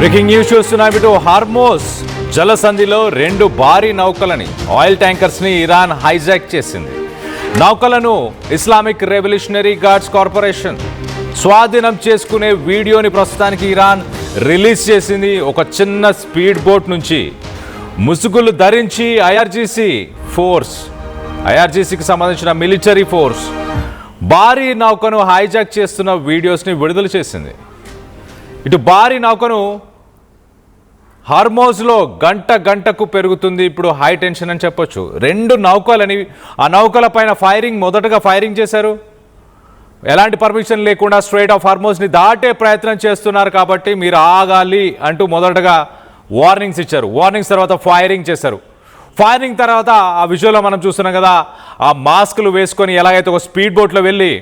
Breaking news చూస్తున్నాం. ఇటు హార్మోస్ జలసంధిలో 2 భారీ నౌకలని ఆయిల్ ట్యాంకర్స్ని ఇరాన్ హైజాక్ చేసింది. నౌకలను ఇస్లామిక్ రెవల్యూషనరీ గార్డ్స్ కార్పొరేషన్ స్వాధీనం చేసుకునే వీడియోని ప్రస్తుతానికి ఇరాన్ రిలీజ్ చేసింది. ఒక చిన్న స్పీడ్ బోట్ నుంచి ముసుగులు ధరించి ఐఆర్జీసీకి సంబంధించిన మిలిటరీ ఫోర్స్ భారీ నౌకను హైజాక్ చేస్తున్న వీడియోస్ని విడుదల చేసింది. ఇటు భారీ నౌకను హార్మోజ్లో గంటకు పెరుగుతుంది. ఇప్పుడు హై టెన్షన్ అని చెప్పొచ్చు. 2 నౌకలని ఆ నౌకల పైన మొదటగా ఫైరింగ్ చేశారు. ఎలాంటి పర్మిషన్ లేకుండా స్ట్రైట్ ఆఫ్ హార్మోజ్ని దాటే ప్రయత్నం చేస్తున్నారు కాబట్టి మీరు ఆగాలి అంటూ మొదటగా వార్నింగ్స్ ఇచ్చారు. వార్నింగ్స్ తర్వాత ఫైరింగ్ చేశారు. ఫైరింగ్ తర్వాత ఆ విజువల్లో మనం చూస్తున్నాం కదా, ఆ మాస్కులు వేసుకొని ఎలాగైతే ఒక స్పీడ్ బోట్లో వెళ్ళి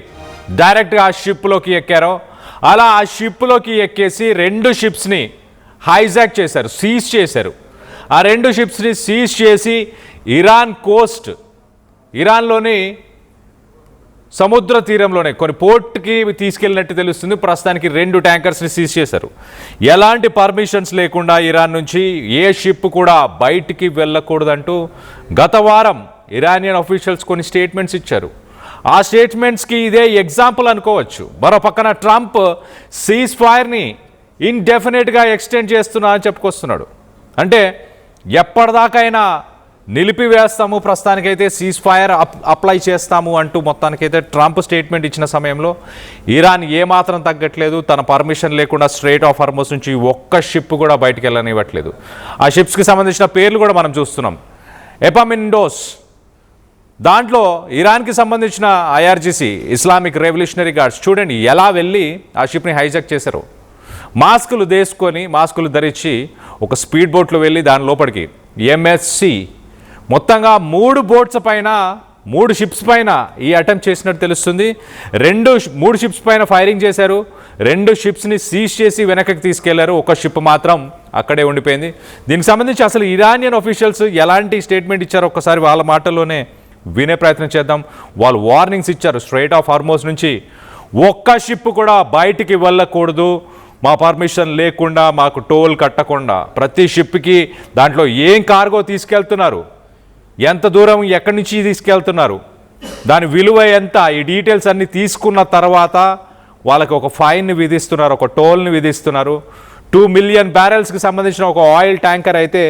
డైరెక్ట్గా ఆ షిప్లోకి ఎక్కారో అలా ఆ షిప్లోకి ఎక్కేసి 2 షిప్స్ని హైజాక్ చేశారు, సీజ్ చేశారు. ఆ 2 షిప్స్ని సీజ్ చేసి ఇరాన్లోని సముద్ర తీరంలోనే కొన్ని పోర్ట్కి తీసుకెళ్ళినట్టు తెలుస్తుంది. ప్రస్తుతానికి 2 ట్యాంకర్స్ని సీజ్ చేశారు. ఎలాంటి పర్మిషన్స్ లేకుండా ఇరాన్ నుంచి ఏ షిప్ కూడా బయటికి వెళ్ళకూడదంటూ గత వారం ఇరానియన్ అఫీషియల్స్ కొన్ని స్టేట్మెంట్స్ ఇచ్చారు. ఆ స్టేట్మెంట్స్కి ఇదే ఎగ్జాంపుల్ అనుకోవచ్చు. మరో పక్కన ట్రంప్ సీజ్ ఫైర్ని ఇండెఫినెట్గా ఎక్స్టెండ్ చేస్తున్నా అని చెప్పుకొస్తున్నాడు. అంటే ఎప్పటిదాకైనా నిలిపివేస్తాము, ప్రస్తుతానికైతే సీజ్ ఫైర్ అప్లై చేస్తాము అంటూ మొత్తానికైతే ట్రంప్ స్టేట్మెంట్ ఇచ్చిన సమయంలో ఇరాన్ ఏమాత్రం తగ్గట్లేదు. తన పర్మిషన్ లేకుండా స్ట్రైట్ ఆఫ్ హార్మోజ్ నుంచి ఒక్క షిప్ కూడా బయటికి వెళ్ళనివ్వట్లేదు. ఆ షిప్స్కి సంబంధించిన పేర్లు కూడా మనం చూస్తున్నాం. ఎపామిండోస్, దాంట్లో ఇరాన్కి సంబంధించిన ఐఆర్జీసీ ఇస్లామిక్ రెవల్యూషనరీ గార్డ్స్ చూడండి ఎలా వెళ్ళి ఆ షిప్ని హైజాక్ చేశారు. మాస్కులు ధరించి ఒక స్పీడ్ బోట్లో వెళ్ళి దాని లోపలికి ఎంఎస్సి మొత్తంగా 3 బోట్స్ పైన 3 షిప్స్ పైన ఈ అటెంప్ట్ చేసినట్టు తెలుస్తుంది. 3 షిప్స్ పైన ఫైరింగ్ చేశారు. 2 షిప్స్ని సీజ్ చేసి వెనకకి తీసుకెళ్లారు. ఒక షిప్ మాత్రం అక్కడే ఉండిపోయింది. దీనికి సంబంధించి అసలు ఇరానియన్ ఆఫీషియల్స్ ఎలాంటి స్టేట్మెంట్ ఇచ్చారో ఒక్కసారి వాళ్ళ మాటల్లోనే వినే ప్రయత్నం చేద్దాం. వాళ్ళు వార్నింగ్స్ ఇచ్చారు. స్ట్రైట్ ఆఫ్ హార్మోజ్ నుంచి ఒక్క షిప్ కూడా బయటికి వెళ్ళకూడదు, మా పర్మిషన్ లేకుండా, మాకు టోల్ కట్టకుండా. ప్రతి షిప్కి దాంట్లో ఏం కార్గో తీసుకెళ్తున్నారు, ఎంత దూరం, ఎక్కడి నుంచి తీసుకెళ్తున్నారు, దాని విలువ ఎంత, ఈ డీటెయిల్స్ అన్నీ తీసుకున్న తర్వాత వాళ్ళకి ఒక ఫైన్ని విధిస్తున్నారు, ఒక టోల్ని విధిస్తున్నారు. 2 మిలియన్ బ్యారెల్స్కి సంబంధించిన ఒక ఆయిల్ ట్యాంకర్ అయితే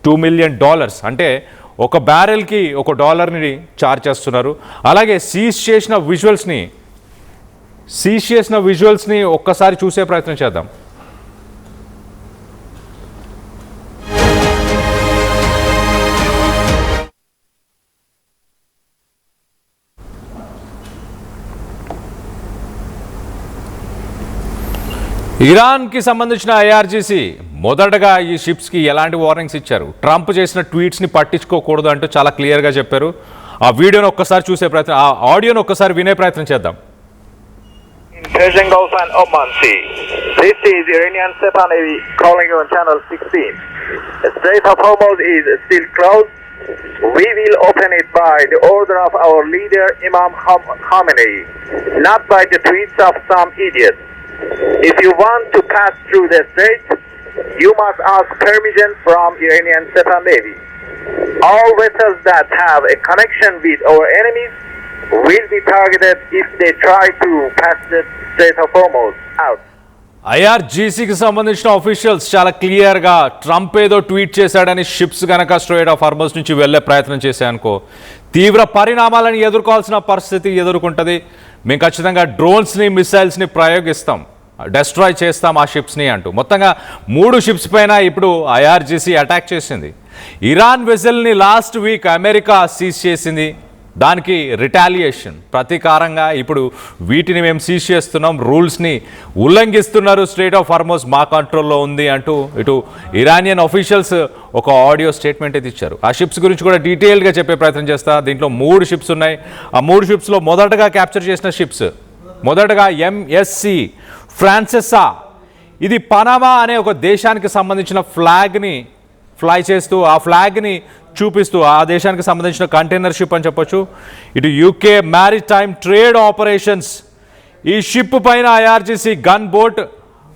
$2 మిలియన్, అంటే ఒక బ్యారెల్కి $1ని ఛార్జ్ చేస్తున్నారు. అలాగే సీజ్ చేసిన విజువల్స్ని ఒక్కసారి చూసే ప్రయత్నం చేద్దాం. ఇరాన్కి సంబంధించిన ఐఆర్జీసీ మొదటగా ఈ షిప్స్కి ఎలాంటి వార్నింగ్స్ ఇచ్చారు, ట్రంప్ చేసిన ట్వీట్స్ని పట్టించుకోకూడదు అంటూ చాలా క్లియర్గా చెప్పారు. ఆ వీడియోని ఒక్కసారి చూసే ప్రయత్నం, ఆ ఆడియోని ఒక్కసారి వినే ప్రయత్నం చేద్దాం. Persian Gulf and Oman Sea. This is Iranian Sepa Navy calling you on channel 16. The Strait of Hormuz is still closed. We will open it by the order of our leader Imam Khamenei, not by the tweets of some idiots. If you want to pass through the strait, you must ask permission from Iranian Sepa Navy. All vessels that have a connection with our enemies will be targeted if they try to pass the Strait of Hormuz out. ఐఆర్జీసీకి సంబంధించిన officials చాలా క్లియర్గా Trump ఏదో tweet చేశాడని ships కనుక straight of Hormuz నుంచి వెళ్ళే ప్రయత్నం చేశాయనుకో తీవ్ర పరిణామాలను ఎదుర్కోవాల్సిన పరిస్థితి ఎదుర్కొంటుంది. మేము ఖచ్చితంగా డ్రోన్స్ని, మిసైల్స్ని ప్రయోగిస్తాం, డెస్ట్రాయ్ చేస్తాం ఆ షిప్స్ని అంటూ మొత్తంగా 3 షిప్స్ పైన ఇప్పుడు ఐఆర్జీసీ అటాక్ చేసింది. ఇరాన్ వెసల్ని లాస్ట్ వీక్ అమెరికా సీజ్ చేసింది. దానికి రిటాలియేషన్, ప్రతీకారంగా ఇప్పుడు వీటిని మేము సీజ్ చేస్తున్నాం, రూల్స్ని ఉల్లంఘిస్తున్నారు, స్ట్రైట్ ఆఫ్ హార్మోజ్ మా కంట్రోల్లో ఉంది అంటూ ఇటు ఇరానియన్ ఆఫీషియల్స్ ఒక ఆడియో స్టేట్మెంట్ అయితే ఇచ్చారు. ఆ షిప్స్ గురించి కూడా డీటెయిల్గా చెప్పే ప్రయత్నం చేస్తా. దీంట్లో 3 షిప్స్ ఉన్నాయి. ఆ 3 షిప్స్లో మొదటగా క్యాప్చర్ చేసిన షిప్స్ మొదటగా ఎంఎస్సి ఫ్రాన్సెసా. ఇది పనామా అనే ఒక దేశానికి సంబంధించిన ఫ్లాగ్ని ఫ్లై చేస్తూ, ఆ ఫ్లాగ్ని చూపిస్తూ, ఆ దేశానికి సంబంధించిన కంటైనర్ షిప్ అని చెప్పొచ్చు. ఇటు యూకే మ్యారిటైమ్ ట్రేడ్ ఆపరేషన్స్ ఈ షిప్ పైన ఐఆర్జీసీ గన్ బోట్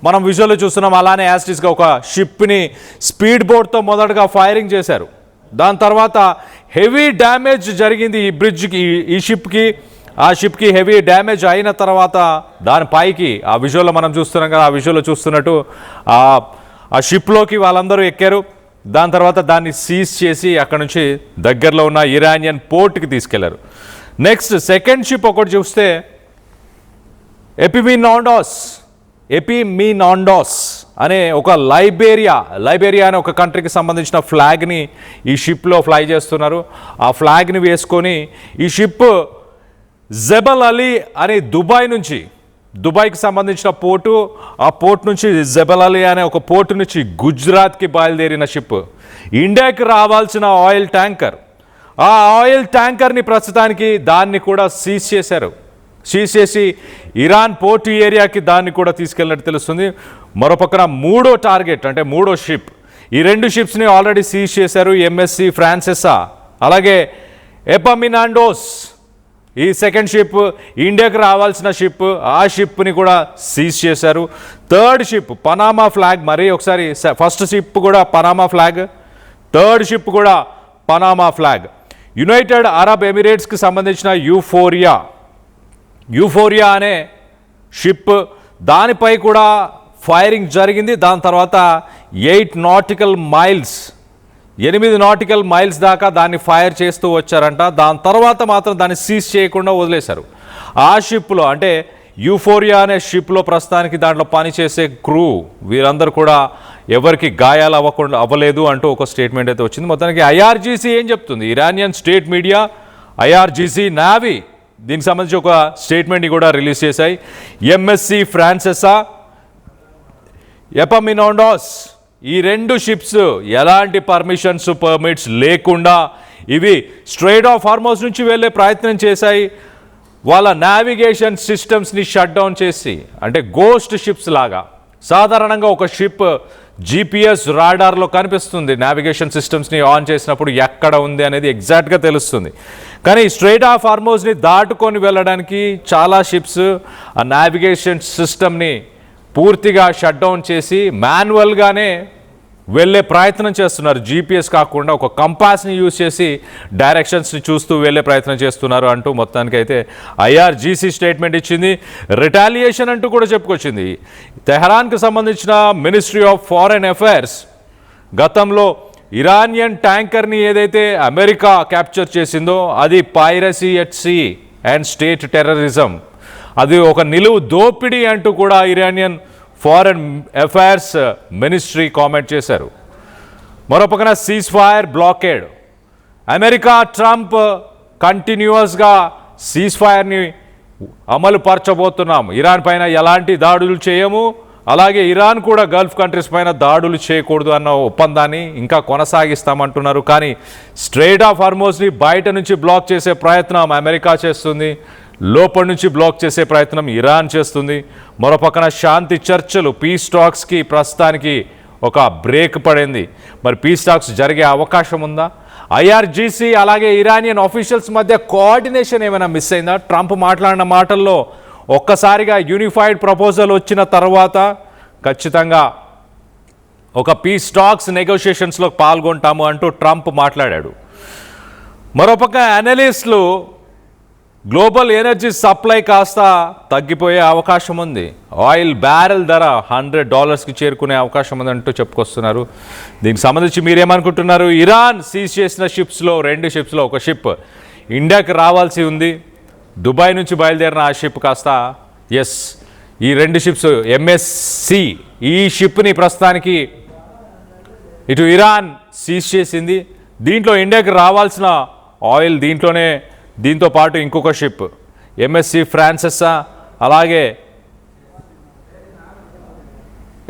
మనం విజువల్లో చూస్తున్నాం. అలానే యాస్టిస్గా ఒక షిప్ని స్పీడ్ బోట్తో మొదటగా ఫైరింగ్ చేశారు. దాని తర్వాత హెవీ డ్యామేజ్ జరిగింది ఈ బ్రిడ్జ్కి, ఈ షిప్కి. ఆ షిప్కి హెవీ డ్యామేజ్ అయిన తర్వాత దాని పైకి ఆ విజువల్లో మనం చూస్తున్నాం కదా, ఆ విజువల్లో చూస్తున్నట్టు ఆ షిప్లోకి వాళ్ళందరూ ఎక్కారు. దాని తర్వాత దాన్ని సీజ్ చేసి అక్కడ నుంచి దగ్గరలో ఉన్న ఇరానియన్ పోర్ట్కి తీసుకెళ్లారు. నెక్స్ట్ సెకండ్ షిప్ ఒకటి చూస్తే ఎపిమినాండాస్ అనే ఒక లైబేరియా అనే ఒక కంట్రీకి సంబంధించిన ఫ్లాగ్ని ఈ షిప్లో ఫ్లై చేస్తున్నారు. ఆ ఫ్లాగ్ని వేసుకొని ఈ షిప్ జబల్ అలీ అనే దుబాయ్కి సంబంధించిన పోర్టు, ఆ పోర్ట్ నుంచి జబల్ అలీ అనే ఒక పోర్టు నుంచి గుజరాత్కి బయలుదేరిన షిప్. ఇండియాకి రావాల్సిన ఆయిల్ ట్యాంకర్, ఆ ఆయిల్ ట్యాంకర్ని ప్రస్తుతానికి దాన్ని కూడా సీజ్ చేసి ఇరాన్ పోర్ట్ ఏరియాకి దాన్ని కూడా తీసుకెళ్ళినట్టు తెలుస్తుంది. మరోపక్కన మూడో టార్గెట్ అంటే మూడో షిప్, ఈ రెండు షిప్స్ని ఆల్రెడీ సీజ్ చేశారు. ఎంఎస్సి ఫ్రాన్సెసా అలాగే ఎపమినాండోస్. ఈ సెకండ్ షిప్ ఇండియాకి రావాల్సిన షిప్, ఆ షిప్ని కూడా సీజ్ చేశారు. థర్డ్ షిప్ పనామా ఫ్లాగ్, మరి ఒకసారి ఫస్ట్ షిప్ కూడా పనామా ఫ్లాగ్, థర్డ్ షిప్ కూడా పనామా ఫ్లాగ్. యునైటెడ్ అరబ్ ఎమిరేట్స్కి సంబంధించిన యూఫోరియా అనే షిప్, దానిపై కూడా ఫైరింగ్ జరిగింది. దాని తర్వాత 8 నాటికల్ మైల్స్ దాకా దాన్ని ఫైర్ చేస్తూ వచ్చారంట. దాని తర్వాత మాత్రం దాన్ని సీజ్ చేయకుండా వదిలేశారు. ఆ షిప్లో అంటే యూఫోరియా అనే షిప్లో ప్రస్తుతానికి దాంట్లో పనిచేసే క్రూ వీరందరూ కూడా ఎవరికి గాయాలు అవ్వలేదు అంటూ ఒక స్టేట్మెంట్ అయితే వచ్చింది. మొత్తానికి ఐఆర్జీసీ ఏం చెప్తుంది, Iranian state media IRGC navy దీనికి సంబంధించి ఒక స్టేట్మెంట్ని కూడా రిలీజ్ చేశాయి. ఎంఎస్సి ఫ్రాన్సెసా, ఎపమినాండాస్ ఈ రెండు షిప్స్ ఎలాంటి పర్మిట్స్ లేకుండా ఇవి స్ట్రెయిట్ ఆఫ్ హార్మోస్ నుంచి వెళ్ళే ప్రయత్నం చేశాయి. వాళ్ళ నావిగేషన్ సిస్టమ్స్ని షట్ డౌన్ చేసి, అంటే గోస్ట్ షిప్స్ లాగా. సాధారణంగా ఒక షిప్ GPS రాడార్లో కనిపిస్తుంది, నావిగేషన్ సిస్టమ్స్ని ఆన్ చేసినప్పుడు ఎక్కడ ఉంది అనేది ఎగ్జాక్ట్గా తెలుస్తుంది. కానీ స్ట్రెయిట్ ఆఫ్ హార్మోస్ని దాటుకొని వెళ్ళడానికి చాలా షిప్స్ ఆ నావిగేషన్ సిస్టమ్ని పూర్తిగా షట్ డౌన్ చేసి మాన్యువల్గానే వెళ్ళే ప్రయత్నం చేస్తున్నారు. GPS కాకుండా ఒక కంపాస్ని యూజ్ చేసి డైరెక్షన్స్ని చూస్తూ వెళ్ళే ప్రయత్నం చేస్తున్నారు అంటూ మొత్తానికి అయితే ఐఆర్జీసీ స్టేట్మెంట్ ఇచ్చింది. రిటాలియేషన్ అంటూ కూడా చెప్పుకొచ్చింది. తెహరాన్కి సంబంధించిన మినిస్ట్రీ ఆఫ్ ఫారెన్ అఫైర్స్ గతంలో ఇరానియన్ ట్యాంకర్ని ఏదైతే అమెరికా క్యాప్చర్ చేసిందో అది piracy at sea and state terrorism, అది ఒక నిలువు దోపిడీ అంటూ కూడా Iranian foreign affairs ministry comment చేశారు. మరోపక్కన ceasefire blockade, America Trump కంటిన్యూస్గా సీజ్ ఫైర్ని అమలు పరచబోతున్నాం, ఇరాన్ పైన ఎలాంటి దాడులు చేయము, అలాగే ఇరాన్ కూడా గల్ఫ్ కంట్రీస్ పైన దాడులు చేయకూడదు అన్న ఒప్పందాన్ని ఇంకా కొనసాగిస్తామంటున్నారు. కానీ స్ట్రెయిట్ ఆఫ్ హార్మోస్ని బయట నుంచి బ్లాక్ చేసే ప్రయత్నం అమెరికా చేస్తుంది, లోపలి నుంచి బ్లాక్ చేసే ప్రయత్నం ఇరాన్ చేస్తుంది. మరోపక్కన శాంతి చర్చలు, పీస్ టాక్స్కి ప్రస్తుతానికి ఒక బ్రేక్ పడింది. మరి పీస్ టాక్స్ జరిగే అవకాశం ఉందా? ఐఆర్జీసీ అలాగే ఇరానియన్ ఆఫీషియల్స్ మధ్య కోఆర్డినేషన్ ఏమైనా మిస్ అయిందా? ట్రంప్ మాట్లాడిన మాటల్లో ఒక్కసారిగా యూనిఫైడ్ ప్రపోజల్ వచ్చిన తర్వాత ఖచ్చితంగా ఒక పీస్ టాక్స్ నెగోషియేషన్స్లో పాల్గొంటాము అంటూ ట్రంప్ మాట్లాడాడు. మరోపక్క అనలిస్టులు గ్లోబల్ ఎనర్జీ సప్లై కాస్త తగ్గిపోయే అవకాశం ఉంది, ఆయిల్ బ్యారెల్ ధర $100కి చేరుకునే అవకాశం ఉందంటూ చెప్పుకొస్తున్నారు. దీనికి సంబంధించి మీరేమనుకుంటున్నారు? ఇరాన్ సీజ్ చేసిన షిప్స్లో 2 షిప్స్లో ఒక షిప్ ఇండియాకి రావాల్సి ఉంది. దుబాయ్ నుంచి బయలుదేరిన ఆ షిప్ కాస్త ఈ 2 షిప్స్ ఎంఎస్సి ఈ షిప్ని ప్రస్తుతానికి ఇటు ఇరాన్ సీజ్ చేసింది. దీంట్లో ఇండియాకి రావాల్సిన ఆయిల్ దీంతో పాటు ఇంకొక షిప్ ఎంఎస్సి ఫ్రాన్సెసా అలాగే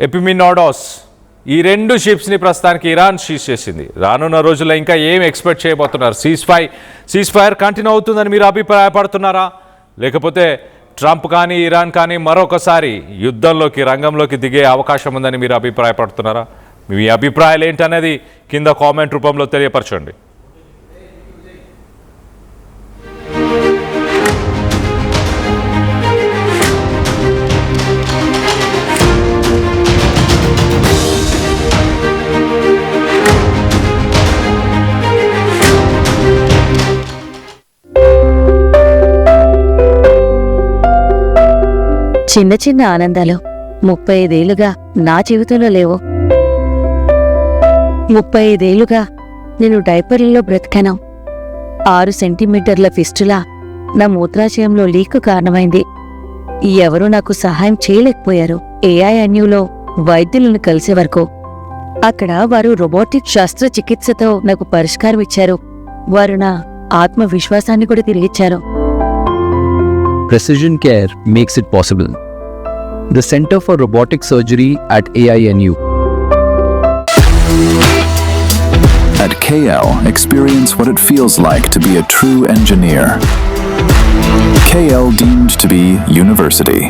ఎపిమినాండాస్ ఈ 2 షిప్స్ని ప్రస్తుతానికి ఇరాన్ సీజ్ చేసింది. రానున్న రోజుల్లో ఇంకా ఏం ఎక్స్పెక్ట్ చేయబోతున్నారు? సీజ్ ఫైర్ కంటిన్యూ అవుతుందని మీరు అభిప్రాయపడుతున్నారా? లేకపోతే ట్రంప్ కానీ ఇరాన్ కానీ మరొకసారి రంగంలోకి దిగే అవకాశం ఉందని మీరు అభిప్రాయపడుతున్నారా? మీ అభిప్రాయాలు ఏంటనేది కింద కామెంట్ రూపంలో తెలియపరచండి. చిన్న చిన్న ఆనందాలు 35 ఏళ్లుగా నా జీవితంలో లేవు. 35 ఏళ్లుగా నేను డైపర్లలో బ్రతికాను. 6 సెంటీమీటర్ల ఫిస్టులా నా మూత్రాశయంలో లీక్ కారణమైంది. ఎవరూ నాకు సహాయం చేయలేకపోయారు. AINUలో వైద్యులను కలిసే వరకు. అక్కడ వారు రోబోటిక్ శస్త్రచికిత్సతో నాకు పరిష్కారం ఇచ్చారు. వారు నా ఆత్మవిశ్వాసాన్ని కూడా తిరిగిచ్చారు. Precision care makes it possible. The Center for Robotic Surgery at AINU. At KL, experience what it feels like to be a true engineer. KL deemed to be university.